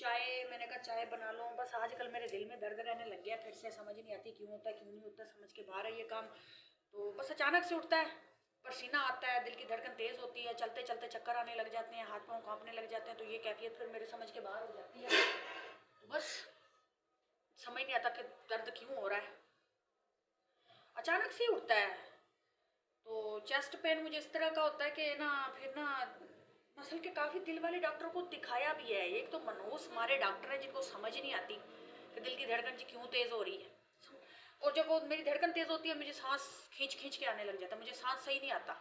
चाय, मैंने कहा चाय बना लूँ। बस आजकल मेरे दिल में दर्द रहने लग गया फिर से, समझ नहीं आती क्यों होता है क्यों नहीं होता, समझ के बाहर है ये काम। तो बस अचानक से उठता है, पसीना आता है, दिल की धड़कन तेज़ होती है, चलते चलते चक्कर आने लग जाते हैं, हाथ पाँव कांपने लग जाते हैं। तो ये कैफियत फिर मेरे समझ के बाहर हो जाती है। तो बस समझ नहीं आता कि दर्द क्यों हो रहा है, अचानक से ही उठता है। तो चेस्ट पेन मुझे इस तरह का होता है कि ना फिर ना मसल के काफ़ी दिल वाले डॉक्टरों को दिखाया भी है। एक तो मनोस मारे डॉक्टर है जिनको समझ नहीं आती कि दिल की धड़कन जी क्यों तेज़ हो रही है। और जब वो मेरी धड़कन तेज़ होती है मुझे सांस खींच खींच के आने लग जाता है, मुझे सांस सही नहीं आता।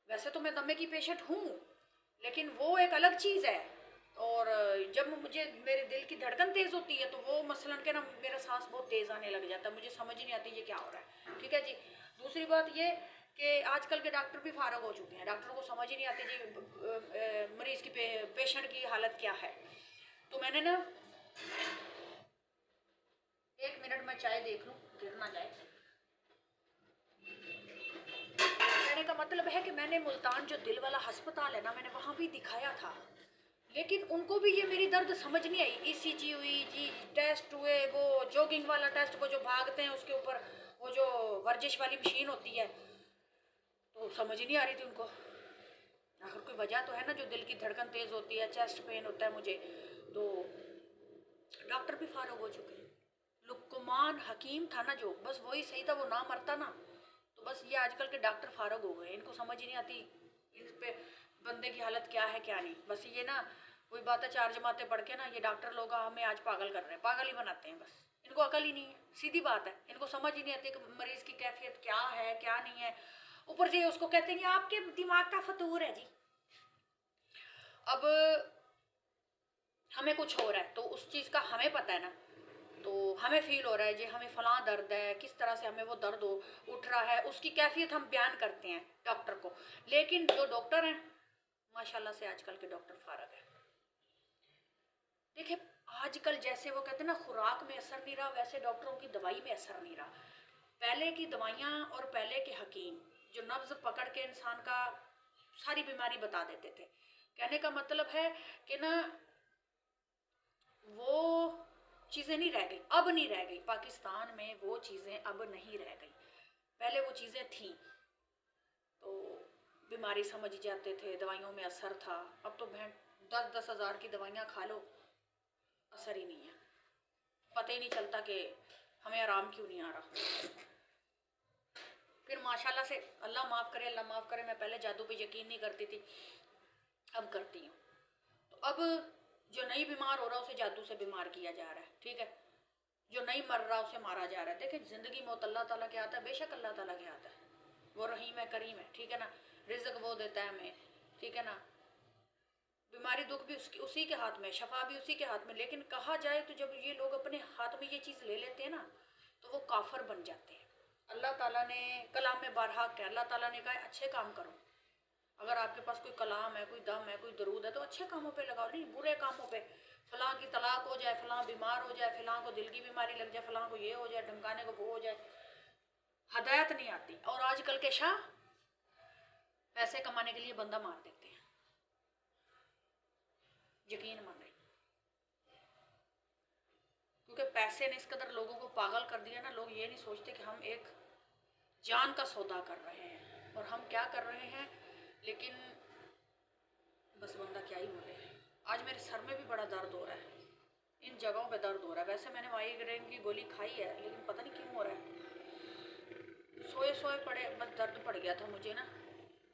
वैसे तो मैं दमे की पेशेंट हूँ, लेकिन वो एक अलग चीज़ है। और जब मुझे मेरे दिल की धड़कन तेज़ होती है तो वो मसलन के ना मेरा सांस बहुत तेज़ आने लग जाता है, मुझे समझ नहीं आती ये क्या हो रहा है। ठीक है जी। दूसरी बात ये कि आजकल के डॉक्टर भी फारग हो चुके हैं, डॉक्टरों को समझ ही नहीं आती जी मरीज़ की पेशेंट की हालत क्या है। तो मैंने ना 1 मिनट में चाय देख लूँ गिर ना जाए। कहने का मतलब है कि मैंने मुल्तान जो दिल वाला अस्पताल है ना, मैंने वहाँ भी दिखाया था, लेकिन उनको भी ये मेरी दर्द समझ नहीं आई। ईसीजी हुई जी, टेस्ट हुए, वो जॉगिंग वाला टेस्ट, वो जो भागते हैं उसके ऊपर वो जो वर्जिश वाली मशीन होती है, तो समझ ही नहीं आ रही थी उनको। आखिर कोई वजह तो है ना, जो दिल की धड़कन तेज़ होती है, चेस्ट पेन होता है मुझे। तो डॉक्टर भी फारग हो चुके हैं। लुक्मान हकीम था ना जो, बस वही सही था, वो ना मरता ना। तो बस ये आजकल के डॉक्टर फारग हो गए, इनको समझ ही नहीं आती इस पे बंदे की हालत क्या है क्या नहीं। बस ये ना कोई बात है, 4 जमातें पढ़ के ना ये डॉक्टर लोग हमें आज पागल कर रहे हैं, पागल ही बनाते हैं। बस इनको अकल ही नहीं है, सीधी बात है, इनको समझ ही नहीं आती कि मरीज की कैफियत क्या है क्या नहीं है। ऊपर से उसको कहते हैं आपके दिमाग का फतूर है जी। अब हमें कुछ हो रहा है तो उस चीज़ का हमें पता है ना, तो हमें फील हो रहा है जी हमें फलां दर्द है, किस तरह से हमें वो दर्द उठ रहा है, उसकी कैफियत हम बयान करते हैं डॉक्टर को। लेकिन जो डॉक्टर हैं माशाल्लाह से आजकल के डॉक्टर फारग है। देखिए आजकल जैसे वो कहते हैं ना खुराक में असर नहीं रहा, वैसे डॉक्टरों की दवाई में असर नहीं रहा। पहले की दवाइयाँ और पहले के हकीम जो नब्ज पकड़ के इंसान का सारी बीमारी बता देते थे। कहने का मतलब है कि ना वो चीज़ें नहीं रह गई, अब नहीं रह गई पाकिस्तान में, वो चीज़ें अब नहीं रह गई। पहले वो चीज़ें थीं तो बीमारी समझ जाते थे, दवाइयों में असर था। अब तो बहन 10-10 हज़ार की दवाइयाँ खा लो, असर ही नहीं है, पता ही नहीं चलता कि हमें आराम क्यों नहीं आ रहा। फिर माशाल्लाह से अल्लाह माफ़ करे, अल्लाह माफ़ करे, मैं पहले जादू पे यकीन नहीं करती थी, अब करती हूँ। तो अब जो नहीं बीमार हो रहा उसे जादू से बीमार किया जा रहा है, ठीक है। जो नहीं मर रहा उसे मारा जा रहा है। देखिए ज़िंदगी मौत अल्लाह ताला के आता है, बेशक अल्लाह ताला के आता है, वो रहीम है करीम है, ठीक है ना। रिज़्क वो देता है हमें, ठीक है ना। बीमारी दुख भी उसी के हाथ में, शफा भी उसी के हाथ में। लेकिन कहा जाए तो जब ये लोग अपने हाथ में ये चीज़ ले लेते हैं ना तो वो काफर बन जाते हैं। अल्लाह ताला ने कलाम में बारहा कहा, अल्लाह ताला ने कहा अच्छे काम करो। अगर आपके पास कोई कलाम है, कोई दम है, कोई दरूद है तो अच्छे कामों पे लगाओ, नहीं बुरे कामों पे। फलां की तलाक हो जाए, फलां बीमार हो जाए, फलां को दिल की बीमारी लग जाए, फलां को ये हो जाए, ढमकाने को वो हो जाए, हदायत नहीं आती। और आजकल के शाह पैसे कमाने के लिए बंदा मार देते हैं, यकीन माने, क्योंकि पैसे ने इस कदर लोगों को पागल कर दिया ना। लोग ये नहीं सोचते कि हम एक जान का सौदा कर रहे हैं और हम क्या कर रहे हैं। लेकिन बस बंदा क्या ही बोले। आज मेरे सर में भी बड़ा दर्द हो रहा है, इन जगहों पे दर्द हो रहा है। वैसे मैंने माइग्रेन की गोली खाई है लेकिन पता नहीं क्यों हो रहा है। सोए सोए पड़े बस दर्द पड़ गया था मुझे ना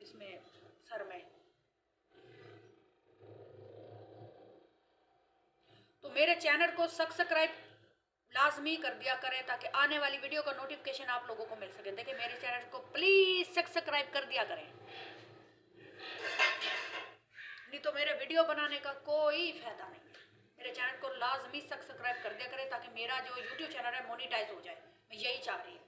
इसमें सर में। तो मेरे चैनल को सब्सक्राइब लाजमी कर दिया करें ताकि आने वाली वीडियो का नोटिफिकेशन आप लोगों को मिल सके। देखिए मेरे चैनल को प्लीज सब्सक्राइब कर दिया करें, नहीं तो मेरे वीडियो बनाने का कोई फायदा नहीं है। मेरे चैनल को लाजमी सब्सक्राइब कर दिया करें ताकि मेरा जो यूट्यूब चैनल है मोनिटाइज हो जाए, मैं यही चाह रही हूँ।